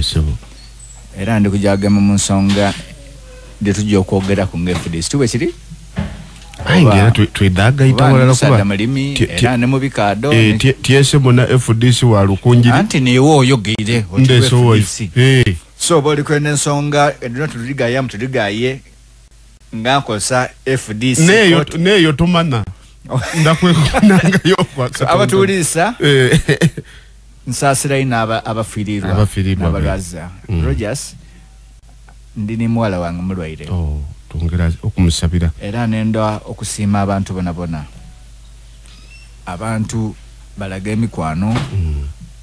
Yesebo. Era ndi kujagema mu nsonga de tujja okwogera ku FDC tuwe kiri Aingira twedaga itawala kuba malimi era ne mu bikado TSM na FDC wa lukunjiri anti ne wo oyogere ndeso so boli kwene nsonga edino tuligaye mutuligaye ngakosa FDC neyo tumana ndakwekonanga yo kwa so abatulisa nsasira ina abafirirwa abagaza Rogers ndini mwala wange mulwaire tongera okumusabira era nenda okusima abantu bonabona abantu balaga emikwano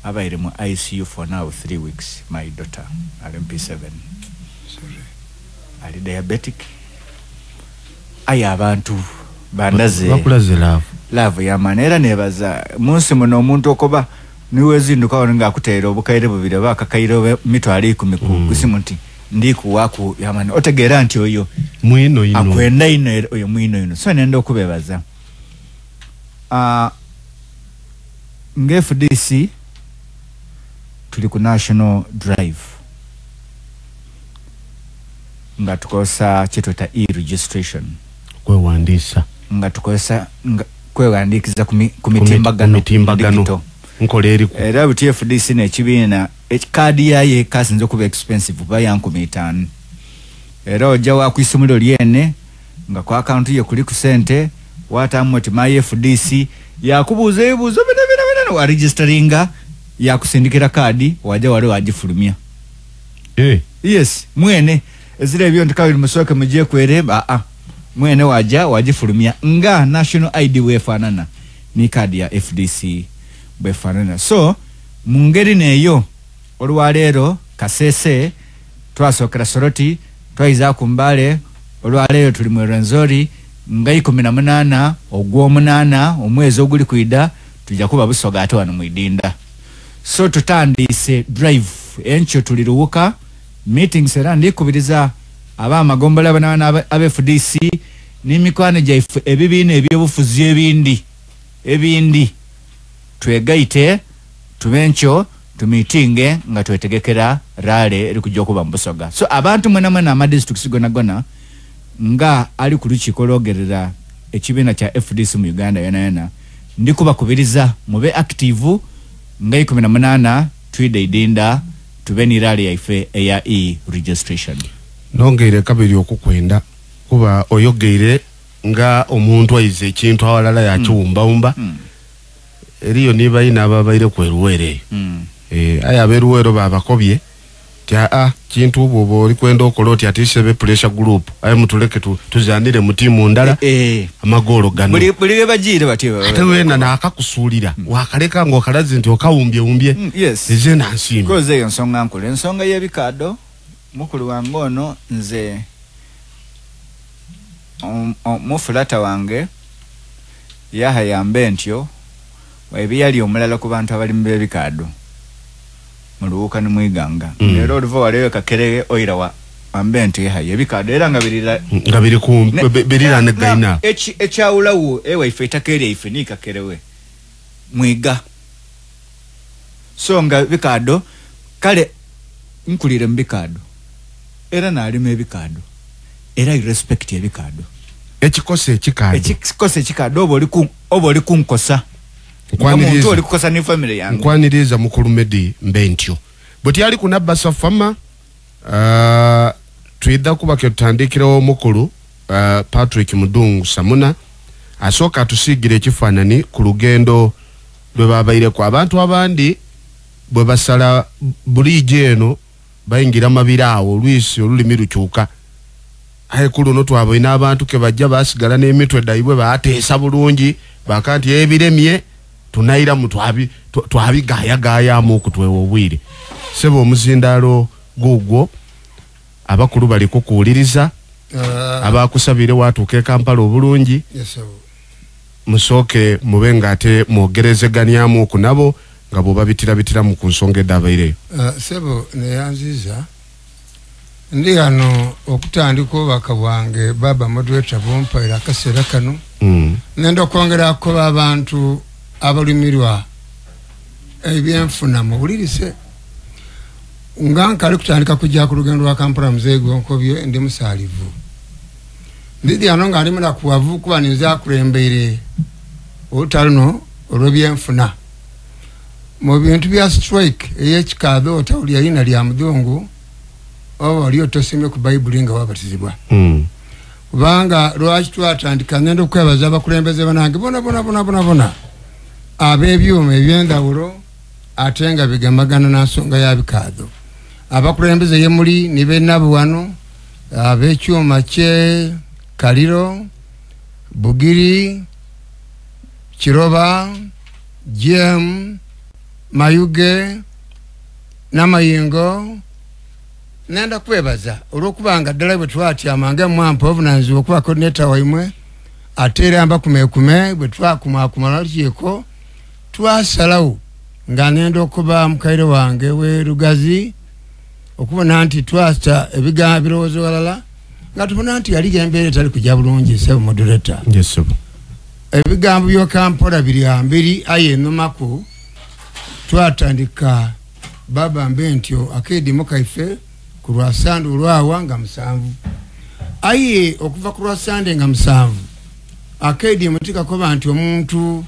abaire mu ICU for now 3 weeks. My daughter RMP7 ali diabetic aya abantu bandaze bakulaze love ya manera nebaza munsi muno omuntu okoba niwe zinduka wonga akutera obukaire bubire bakakairo mitwali 10 kusimunti ndiku waku yamani otegera nti oyo mwino ino akwenda ino oyo mwino ino so nenda okubebaza FDC tuli ku national drive nga tukosa chitota e-registration kwewandisa nga tukosa kwewandikiza kumitimbagano nkoleri era buti FDC ne kibina kadi yaye kasinze kuba expensive bayanku 5 era oja wa kwisumuliro lyene nga kwa account ye kuli ku sente watamwe my FDC yakubuza ebuzo bina wa registeringa yakusindikira kadi waja wale wajifulumia yes mwene ezire byo ndikawe musoke mujye kwereba mwene wajifulumia nga national ID wefanana ni kadi ya FDC befanana so mungeri neyo olwalero kasese twasokera soroti twaiza kumbale olwalero tuli mu Rwenzori nga 18 ogw'omunana omwezi oguli kuida tujja kuba busoga ate wano mwidinda so tutandise drive encho tuliruuka meetings era ndikubiriza aba magombola bana aba FDC n'emikwano gyaife ebibina ebyobufuzi ebindi twegaite tubencho tumitinge nga twetegekera rale eri kujja kuba mbusoga so abantu mwena ama districts gona nga ali ku lukikologerera ekibina kya FDC mu Uganda yona ndikuba kubiriza mube active nga 18 twidinda tubeni rale yaife eya e-registration nongeire kabiri okukwenda kuba oyogeire nga omuntu aize ekintu awalala yakiwumba eriyo niba ina ababaire kweruwere aya beruwero babakobye tya kintu bobo oli kwenda okoloti atisebe pressure group aye mutuleke tuzanire mutimu ndala amagoro gano buli bajire batiba ate wena nakakusulira wakaleka ngo kalazi nti okawumbye yes eze nansimi koze ensonga nkule ensonga yebikado mukulu wange ono nze mufulata wange yahayambe ntyo waibiyali omulala ku bantu abali mu bikado muluuka ni mwiganga lero olivo walewe kakerege oira wa ambenti yahaye bikado era nga biri ku birira ne gaina echaulawo ewe ifeta kere ifinika kerewe mwiga so nga bikado kale nkulire mbikado era nali me bikado era irrespect ya bikado ekikose ekikado oboli kunkosa Nkwaniriza oli kukosa ni family yangu nkwaniriza mukulu Medi mbentyo boti ali kunabba safama twida kuba ke tutandikirawo mukulu Patrick Mudungu Samuna asoka tusigire ekifanani ku lugendo lwe babaire kwa abantu abandi bwe basala bulije eno bayingira mabirawo Luisi olulimi lukyuka aye kulu no twabo ina abantu ke bajja basigala n'emitwe daibwe baateesa bulungi bakanti ebiremye tunaira mutwabi gaya mu kutwewo obwire sebo omuzindalo gugwo abakulu bali kukuuliriza abakusabire watuuke Kampala obulungi musoke mubenga ate mwogerezeganya ku nabo nga bo babitira mu kunsonga edabaire sebo neyanziza ndi hano okutandika obubaka bwange baba moderator bompaira akaseera kano nenda okwongerako abantu abalumirwa ebyenfuna muwulirise ngankali kutandika kujja ku lugendo lwa Kampala Mzee Gonkobye ndi musalivu ndidi anonga ali muna kuwavu kuba ninza kulembere otalno olw'ebyenfuna mu bintu bya strike ey'ekikaado otawuli yalina lya mudongo oba oli otosimye ku Bayibuli nga wabatizibwa kubanga lwaki twatandika ngenda okwebaza abakulembeze banange bona ab'ebyuma eby'endawulo ate nga bigamagana na nsonga ya bikaado abakulembeze ye muli ni bennabu wano ab'ekyuma kye Kaliro Bugiri Kiroba Jem Mayuge Namayingo nenda kwebaza olwokubanga ddala bwe twatyamanga mwampa obunanzibwa okuba coordinator waimwe ate era amba kumekume bwe twakumakumala lukiiko twasalawo nga nenda okuba mukaire wange we Lugazi okubona nti twasta ebigambo birowoozo walala nga tubona nti yali embeera etali kujja bulungi sebo moderator yes ebigambo byo Kampala biri ambiri aye ennumaku twatandika baba mbentyo akedi mukaife ku Lwasande olwawa nga 7 aye okuva ku Lwasande nga 7 akedi mutika koba nti omuntu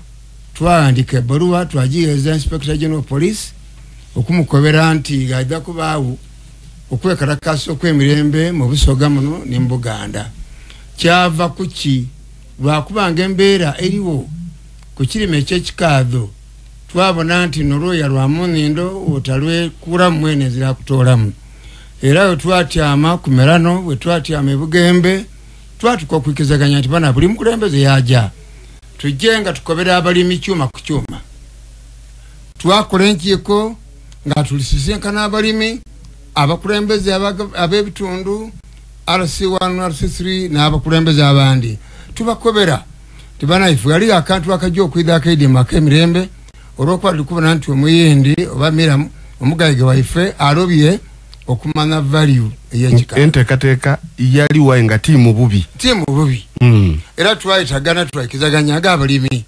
twandika ebbaluwa twagiyeeza Inspector General Police okumukobera nti gajja kubaawo okwekalakasa okwemirembe mu Busoga muno ne Buganda kyava kuki lwakubanga embeera eriwo ku kirime eky'ekikaado twabona nti nolwoya lwa munindo otalwe kura mwene zira kutoolamu era twatyaama ku Merano bwe twatyama ebugembe twatuka okwikizaganya nti bana buli mukulembeze yaja tujje nga tukobera abalimi kyuma ku kyuma twakola enkiiko nga tulisisinkana abalimi abakulembeze ab'ebitundu RC1 RC3 n'abakulembeze abandi tubakobera tibana ifu yali akantu akajja okwidha akaidima k'emirembe olwokuba tukubona nti omuyindi oba mira omugayige waife alobye okumanya value ey'ekikaado enteekateeka yali wayi nga tiimu bubi era twayitagana twayikizaganya abalimi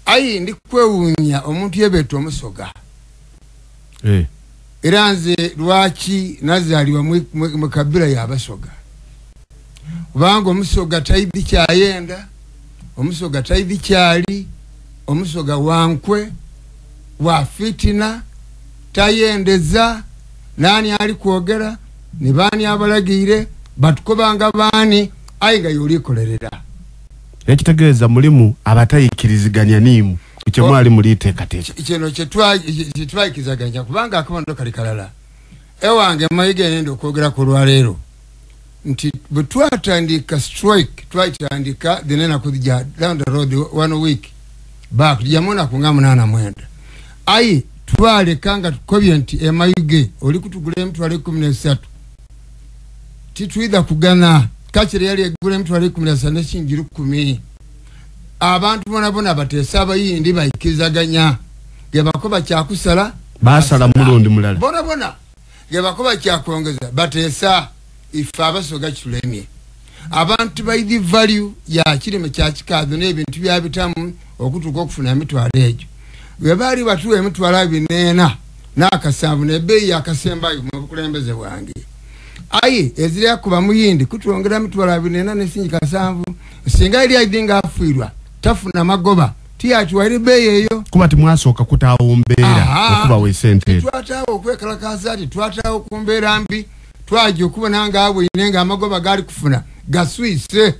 ayi ndi kwewuunya omuntu yebeeta Omusoga era nze lwaki nazaalibwa mu kabira y'Abasoga kubanga Omusoga taidhi kyayenda Omusoga taidhi kyali Omusoga wankwe wa fitina tayendeza nani ali kwogera ne bani abalagire batukobanga bani ayiga yolikolerera ekitegeeza mulimu abatayikiriziganya niimu kye mwali muliteekateeka kino kyetwayikizaganya kubanga akabondo kali kalala ewange mayiga nenda okwogera ku lwaleero nti bwe twatandika strike twatandika dinena kudija down the road 1 week back jamona kunga 89 ayi twalekanga tukobye nti emayuge oli kutugula emitwalo 13 titwida kugana kachire yali egula emitwalo 13 n'ekingiru 10 abantu bona bateesa abayindi bayikizaganya gebakoba kyakusala basala mulundi mulala bona gebakoba kyakwongeza bateesa ife Abasoga kitulemye abantu bayidi value ya kirime kya kikaado n'ebintu byabitamu okutuka okufuna emitwalo egyo webali batuwe emitwalo 24 n'akasanvu n'ebbeeyi yakasembayo mu bukulembeze bwange aye ezira kuba muyindi kutwongera emitwalo 24 n'esingi kasanvu singa eri aidinga afiirwa tafuna magoba tiyati wali bbeeyi eyo kuba timwasooka kutaawo mbeera okuba wesente twataawo okwekalakaza ati twataawo ku mbeera mbi twaje okubona nga abwine nga amagoba gali kufuna gaswise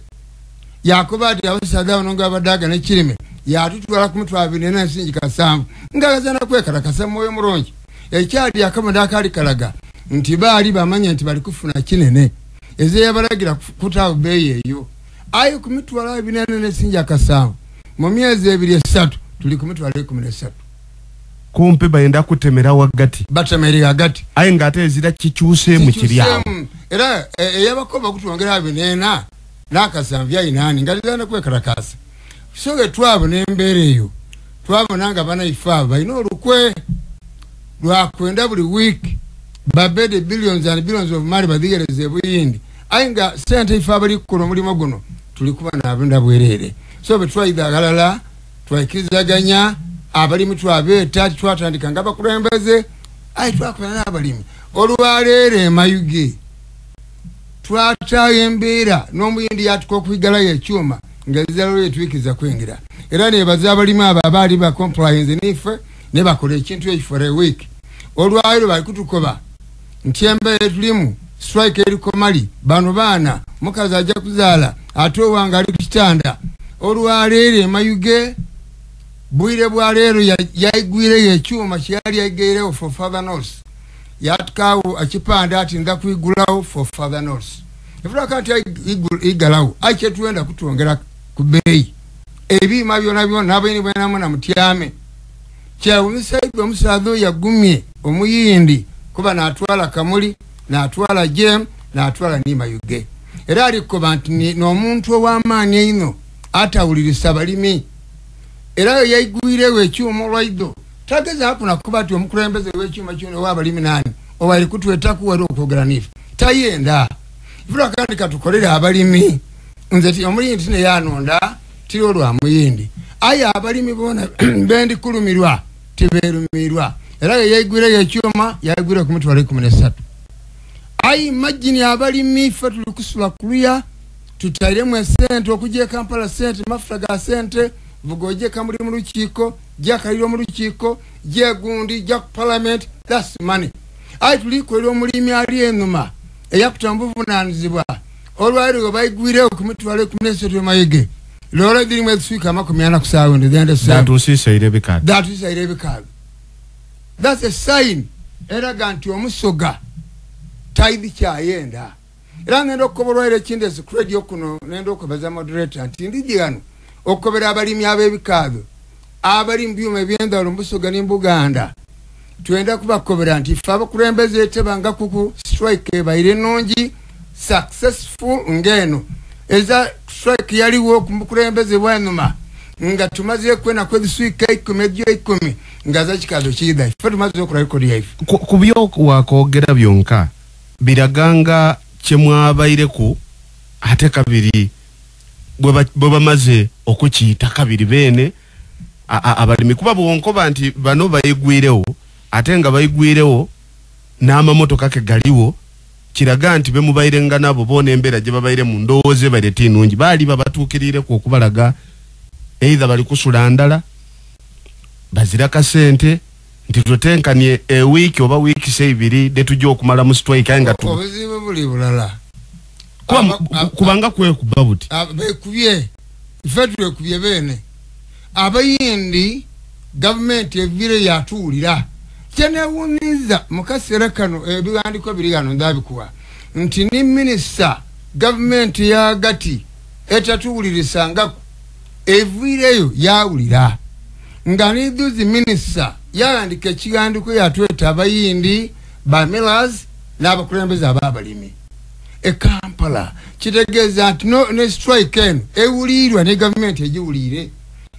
yakoba ati abasaza banonga abadaga n'ekirime yatutwala ku mitwalo 24 n'esingi kasanvu ngagazana kwekalakasa mwoyo mulungi ekyali akamoda akali kalaga nti baali bamanya nti bali kufuna kinene eze yabalagira kutaawo bbeeyi eyo ayo ku mitwalo 24 n'esingi kasanvu mu myezi 2-3 tuli ku mitwalo 13 kumpe bayenda kutemera wagati batemeri agati aye ngate ezira kikyuse mu kiryawo era eyabakoba kutwongera 24 n'akasanvu yayinani ngalizana kwekalakasa soge twabona embeera eyo twabona nga bana ifa balina olukwe lwakwenda buli week babede billions and billions of money badigereze buyindi aye nga sente ifa bali kukola omulimu guno tuli kuba n'abenda bwerere so betwayida galala twayikizaganya abalimu twabeeta twatandika nga bakulembeze aye twakola n'abalimi olwaleero Mayuge twatayo embeera n'omuyindi yatuka okuyigalayo ekyuma ng'ezalo yetwikiza kwingira era nebaza abalimi abo abaali ba compliance niffe ne bakola ekintu ekyo for a week olwaleero bali kutukoba nti embeera tulimu strike eriko mali bano baana mukazi ajja kuzaala ate owange ali ku kitanda olwaleero Mayuge bwire bwaleero yaigwireyo ekyuma kyeyali yaigeerewo for further notice yatukawo akipande ati nda kwigulawo for further notice ifula kati igalawo akyetwenda kutwongera ku bbeeyi ebiima byona byona n'abaini bwenamu na mutyame kyawumisaibwe omusaadha oyo yagumye omuyindi kuba n'atwala Kamuli n'atwala Jem n'atwala ni Mayuge era alikuba nti n'omuntu ow'amaanyi eino atawulirisa abalimi era yo yaigwirewo ekyuma olwaido tageza hapo nakuba ti omukulembeze w'ekyuma kino ow'abalimi nani owali kutwetaku wali okwogera niffe tayenda ifula kandi katukolere abalimi nze ti omuyindi tine yanonda tiri olwamuyindi aye abalimi boona bendikulumirwa tibeerumirwa era yo yaigwireyo ekyuma yaigwire ku mitwalo 13 ayi imagine abalimi ffe tuli kusula kuluya tutairemu esente okujja Kampala sente mafuta ga sente vugoje Kamuli mu lukiiko jakaliro mu lukiiko jegundi jak parliament that's money ayi tulikolera omulimi ali enuma eyakutambuvunaanizibwa olwaliro baigwirewo ku mitwalo 13 Mayuge lora dirimu eswika amakumyana kusaawo ndende datusisaire ebikaalo that's a sign eraga nti omusoga taidi kyayenda era ngenda okukobolwaire ekindi ezicredi okuno nenda okubaza moderator nti ndijigano okukobera abalimi ab'ebikaalo abali mu byuma eby'endalo mbusoga n'Embuganda twenda kubakobera nti ffe abakulembeze tebanga kuku strike ebaire nnungi successful ngeno eza strike yaliwo ku mukulembeze bw'enuma nga tumaze kwena kweziswika 10 nga za kikaalo kiida ffe tumaze okola rekodi yaife ku byokwakogera byonka biraganga kyemwabaireko ate kabiri bwe bamaze okukiyita kabiri bene abalimi kuba bwonkoba nti bano bayigwirewo ate nga bayigwirewo n'amamotoka ke galiwo kiraga nti bemubaire nabo boona embeera gye babaire mu ndowooza ebaire tinungi baali babatuukirireku okubalaga either bali kusula ndala bazira kasente nti tutenkanie ewiiki oba wiiki seibiri ne tujja okumala mu strike nga tu obuzibu buli bulala kubanga kwekuba buti bekubye ife twekubye bene abayindi gavumenti evire yatuulira kyenewumiza mu kaseera kano ebiwandiko biri gano ndabikuwa nti ni minisita gavumenti yagati etatuwulirisangako evireyo yawulira nga niduzi minisita yawandika ekiwandiko yatweta abayindi ba millers n'abakulembeze ab'abalimi Kampala kitegeeza nti ne strike eno ewulirwa ne gavumenti egiwulire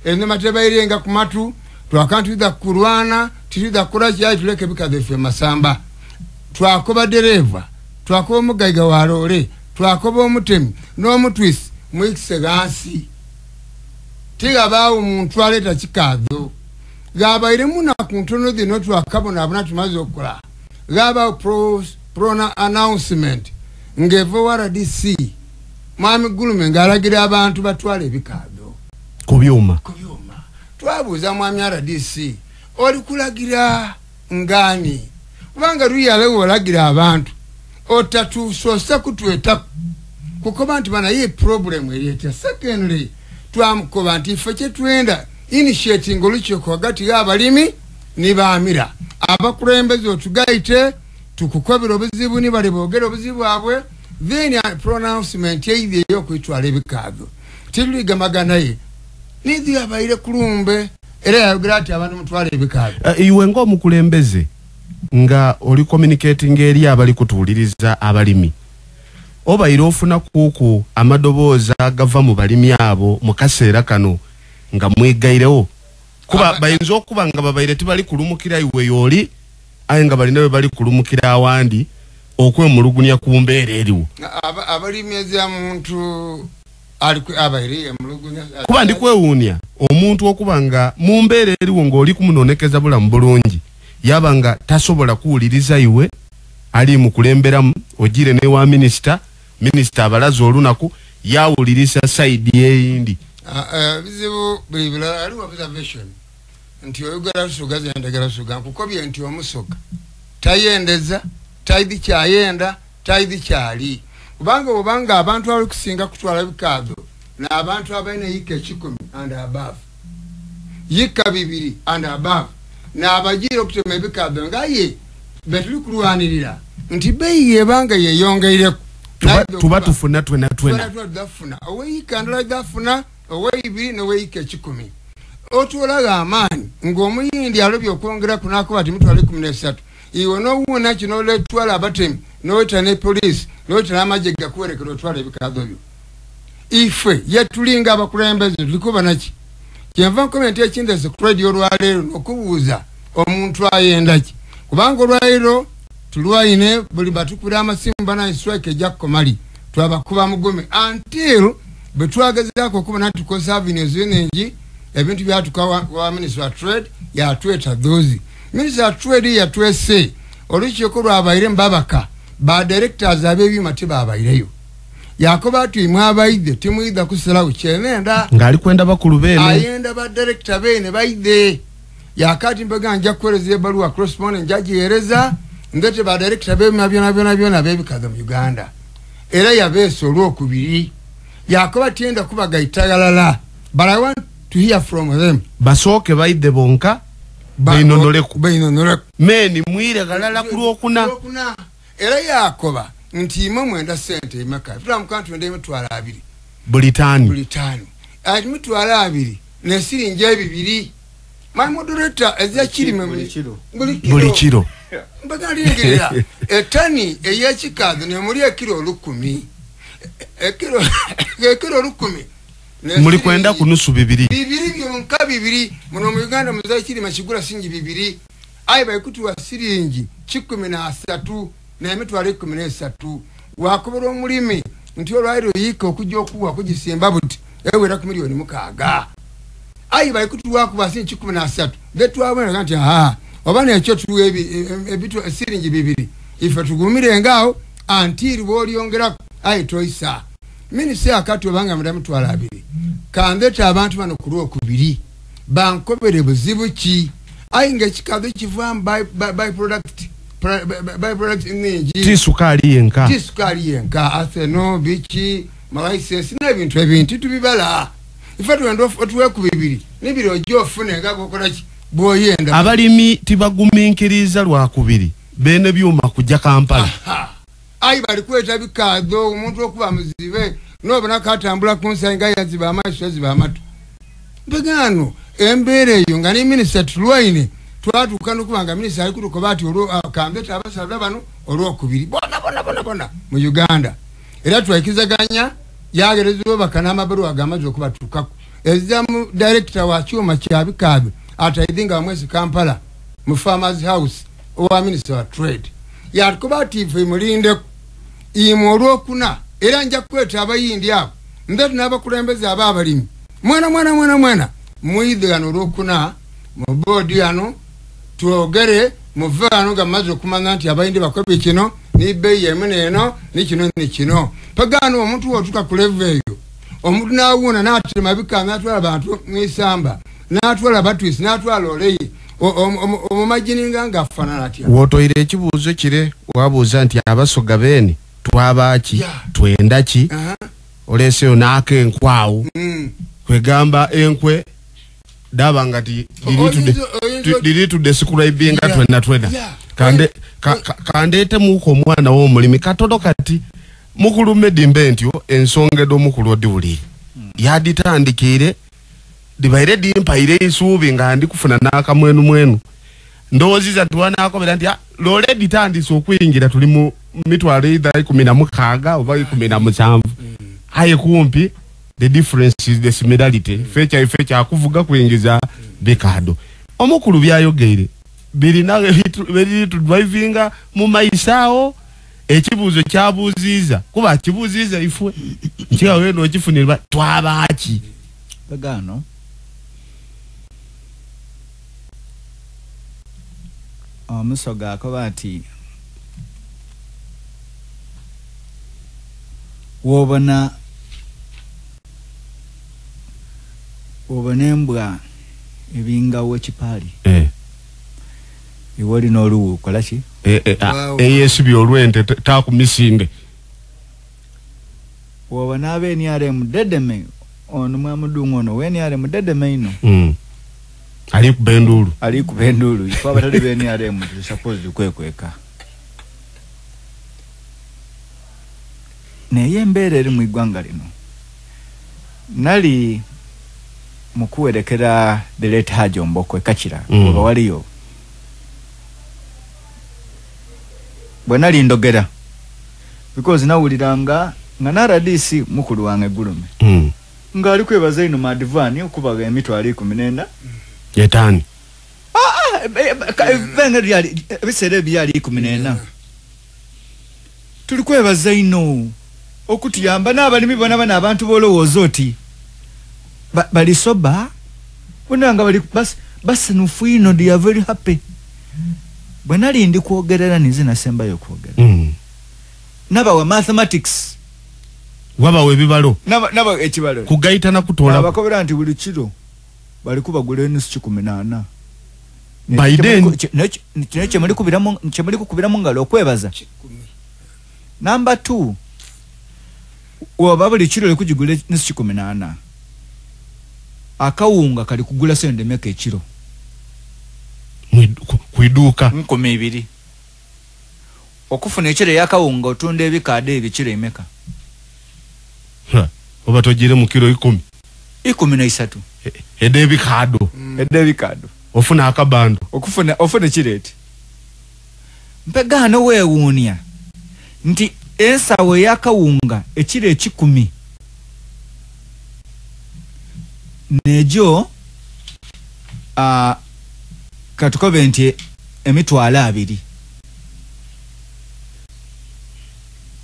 enuma tebairenga ku matu twakantuyida kulwana tuyida kula kyayi tuleke bikaze ffe masamba twakoba dereva twakoba omugayiga wa loole twakoba omutemi n'omutwisi mwikise gansi tigabaawo omuntu aleeta kikaazo gabairemu naku ntono zino twakabonabona tumaze okukola gabaawo pro announcement ng'eva RDC mwami Gulume ng'alagira abantu batwala ebikaado ku byuma twabuuza mwami RDC oli kulagira ngani kubanga luyalewo olagira abantu otatusosa kutweta kukoba nti bana ye problem erieta secondly twamukoba nti ife kyetwenda initiating olukiiko hagati y'abalimi ni baamira abakulembeze otugaite tukukobera obuzibu ni bali boogera obuzibu bwabwe then pronouncement yeibye y'okwitwala ebikaado tituligamagana ye nizi abaire kulumbe era yayogera ati abantu mutwala ebikaado iwe ng'omukulembeze nga oli communicating eri abali kutuuliriza abalimi obaire ofuna kuku amadobooza agava mu balimi abo mu kaseera kano nga mwegairewo kuba bayinza okuba nga babaire tibali kulumukira iwe yoli aye nga balina bali kulumukira awandi okwemulugunya ku mbeera eriwo abalimi ezya muntu abaire emulugunya kuba ndi kwewuunya omuntu okuba nga mu mbeera eriwo ng'oli kumunonekeza bulamu bulungi yaba nga tasobola kuwuliriza iwe ali mukulemberamu ogire ne wa minister abalaza olunaku yawulirisa side eyindi bizibu bilibila ali observation nti oyogera sugaza endagala suga kukobye nti omusoga tayendeza taidi kyayenda taidi kyali kubanga abantu abali kusinga kutwala bikado na abantu abaine yike 10 and above yika 2 and above na abajire okutema bikado ngaye betuli kulwanirira nti beyi yebanga yeyongeire tuba tufuna twena dafuna owe yikandala dafuna owe 2 no we yike 10 otulaga amani ng'omuyindi alobye okwongera kunako bati mutwale 13 iwo no wona kino le twala abatemi no tane police no tane amajega kuwerekera twala ebikado byo ife yetulinga abakulembeze tulikuba naki kyeva comment ekinde se credit olwalero nokubuuza omuntu ayendaki kubanga olwalero tulwaine buli batukura amasimu bana strike jakkomali twabakuba mugome until betwagezako kuba natukosa avenues energy ebintu byatuka wa minister of trade ya tweta dozi minister of trade ya twese olukiiko lwabaire mbabaka ba directors abebi matiba abaireyo yakoba tuimwa abaide timuida kusala uchenenda ngali kwenda bakulu bene ayenda ba director bene baide yakati mbaga nja kwereze baluwa correspondent jaji yereza ndete ba director bebe byona bebi kaza mu Uganda era yabeso olwokubiri yakoba tienda kubaga itagalala but I want to hear from them basoke baide bonka bainonoleku meni mwire galala kulokuna era yakoba nti mwenda sente imaka from country ndeme twala 2 bulitani ati mutwala 2 ne sirinje 2 my moderator ezya kirime buli kiro mbaga lingira etani eyakikazo ne muri ekiro 10 ekiro 10 muri kwenda kunusu 2 byonka 2 muno mu Uganda muzaye kirima kigura singi 2 ayi bayikutuwa siringi 13 na emitwalo 13 wakubura omulimi nti olwairo yiko okujja okuwa kugisimba buti ewera ku milioni 6 ayi bayikutuwa ku basingi 13 betwabona nti obana ekyo tuwe ebitu siringi 2 ife tugumire ngao antiri bolyongera ayi toisa minisi akati obanga madamu twala 2 kandeta abantu bano kulwo kubiri bankobere buzibu ki ayi ngekikazo kivam by product energy tisukali yenka aseno bichi license na ebintu tubibala ifatu endo tuwe ku 2 nibiro jofune ngako kolaki boyenda abalimi tibaguminkiriza lwa 2 bene byuma kujja Kampala ayi bali kweta bikazo umuntu okuba muzibe nobona katambula kunsenga yaziba amasho yaziba amatu mbegano embere yo ngani minister tulwaine twatukana kubanga minister ali kutuko bati olwo kambeta abasabula bano olwo kubiri bona mu Uganda era twakizaganya yagerezo bakana amabaru agamazo kubatukako ezamu director wa chuma kya bikabe ataidinga mwezi Kampala mu farmers house owa minister of trade yakubati ife mulinde imoro kuna era nja kweta abayindi abo ndatu nabakulembeza ababalimi mwana muidhano rokuna mu bodi ano tuogere muvano gamazo kumanya nti abayindi bakobe kino ni bei yemeneno ni kino pagano omuntu wotuka kuleveyo omuntu nawuna natema bikanga atwala abantu mwisamba natwala batwis natwala oleyi omumajininga ngafanana ati wotoire ekibuzo kire wabuza nti abasoga bene twabaki twendaki oleseyo nake enkwawo kwegamba enkwe daba ngati diri to describing twena kandete muko mwana wo mulimi katodo kati mukulu medimbe ntyo ensonge do mukulu odiwuli yaditandikire dibaire dimpaire isubi ngandi kufuna naka mwenu ndoziza tuwana akobera nti lole ditandise okwingira tuli mu mitwalo either 16 oba 17 aye kumpi the difference is the similarity fecha akuvuga kuingiza bekado omukulu byayogeire birina biri to drivinga mu maisao ekibuzo kyabuziza kuba kibuziza ifwe nkiga weno kifunirwa twabaki bagano omusoga akobati wobona embwa ebingawo ekipali iwali n'oluwu kolaki eyesibye olwente takumisinde wobona NRM dedeme ono Mwamudungu ono NRM dedeme ino ali kubendulu ifa abatali NRM suppose kwekweka naye embeera eri mu iggwanga lino nali mukuwerekera the late Haji Omboko ekakira oba waliyo bwe nali ndogera because nawuliranga nga naradisi mukulu wange Gulume nga ali kwebaza ino madivani okubaga emitwalo 14 yetani venga byali bisere byali 14 tuli kwebaza ino okutuyamba n'abalimi bona bana abantu bolowooza oti bali soba bunanga bali basanufu ino they are very happy bwana lindi kuogerera nizina semba yo kuogera naba wa mathematics waba webibalo naba ekibalo kugaita na kutola abakobera nti buli kiro bali kubagula enisi 18 Biden neche mali kubiramu ngalo okwebaza number 2 waba buli kiro lekujigula enisi 18 akawunga kali kugula sende meka ekiro kuiduka 12 okufuna ekire yakawunga otunda ebikade ebikire emeka oba tojire mu kiro 13 edebikado ofuna akabando ofuna kireti mpegano weewuunya nti ensawe yakawunga ekire 10 nejo katukobe nti emitwalo 2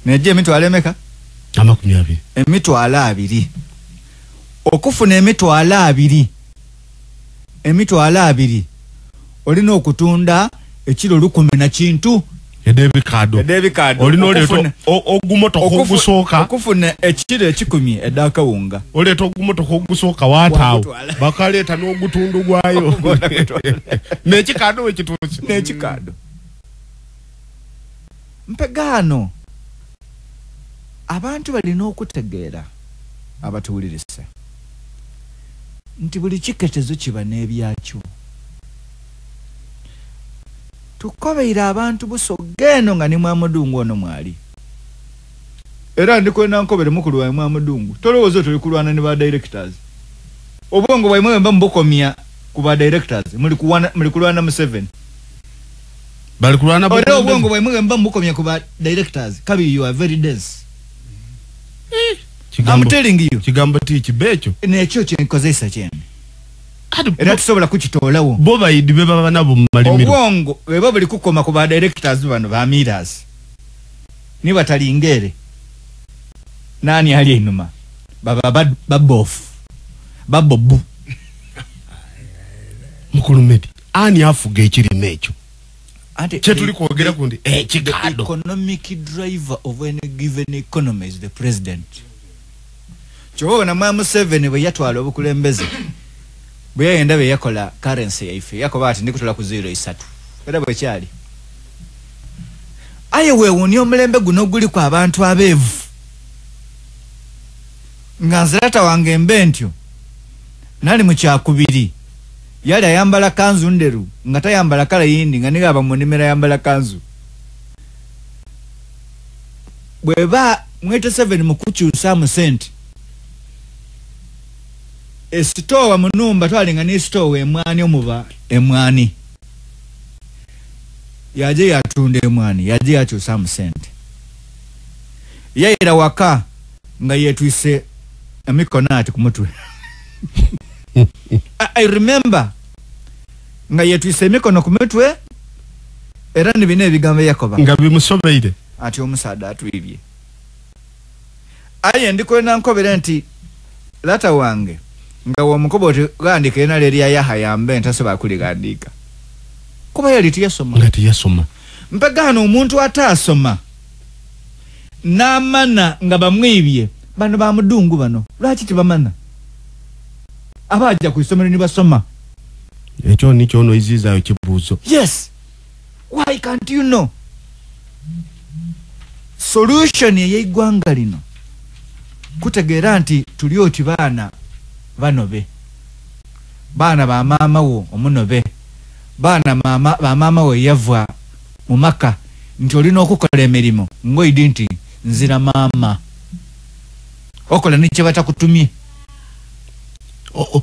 neje emitwalo emeka amakumya 2 emitwalo 2 okufuna emitwalo 2 olina okutunda ekiro 10 na kintu edebikado olina oleto ogumoto kogusoka okufuna ekiro 10 edakawunga oleto ogumoto kogusoka wataawo bakaleta n'ogutundu gwayo n'ekikado wekituuki n'ekikado mpegano abantu balina okutegeera abatuwuliriza nti buli kiketezo kiba n'ebyakyo tukobeera abantu busogeno nga ne Mwamudungu ono mwali era ndikwena nkobere mukulu wa Mwamudungu tolowooza tuli kulwana ne ba directors obwongo bwaimwe mba mbukomya ku ba directors muli kulwana mu 7 bali kulwana obwongo bwaimwe mba mbukomya ku ba directors kabi you are very dense I'm telling you kigambo tikibecho nekyo kyenkozesa kyene era tusobola kukitolawo boba idibe baba nabo malimiro obwongo weba bali kukoma ku ba directors bano ba miras ni batalingere nani ali enuma baba babobu mukulumedi ani afuga ekiri nekyo chetuli kuogera kundi kigado the economic driver of any given economy is the president chobona Mwami 7 bwe yatwala obukulembeze bwe yenda be yakola currency yaife yakoba ati ndikutola ku 0.3 era bwe kyali aye weewuni omulembe guno guli ku abantu abeevu nga nzirata wange mbentyo nali mu kyakubiri yali ayambala kanzu nderu nga tayambala kala yindi nga nigaba mu nimera yambala kanzu bweba mwete 7 mukukyusa mu senti esitowa munumba twalinga ni sitowa emwani omuba emwani yaje yatunda emwani yaje yakyusa mu senti yaira waka nga yetwise emikono ati ku mutwe I remember nga yetwise emikono ku mutwe era nibine ebigambo yakoba nga bimusobeire ati omusada atwibye aye ndikwena nkobere nti lata wange nga womukoboti gandika ena leri yahayambe ntasoba kuligandika kuba yali tiyasoma nga tiyasoma mpegano omuntu atasoma n'amana nga bamwibye bano ba mudungu bano lwaki tebamana abaja ku isomero ni basoma ekyo nikyo ono izizayo kibuuzo. Yes, why can't you know? Solution y'eggwanga lino kutegeera nti tuli oti baana banobe, baana ba maama wo omunobe, baana ba maama wo yavwa mu maka nti olina okukola emirimu ng'oyidi nti nzira maama okola n'ekye batakutumye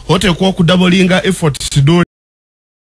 oteekwa okudabolinga efforts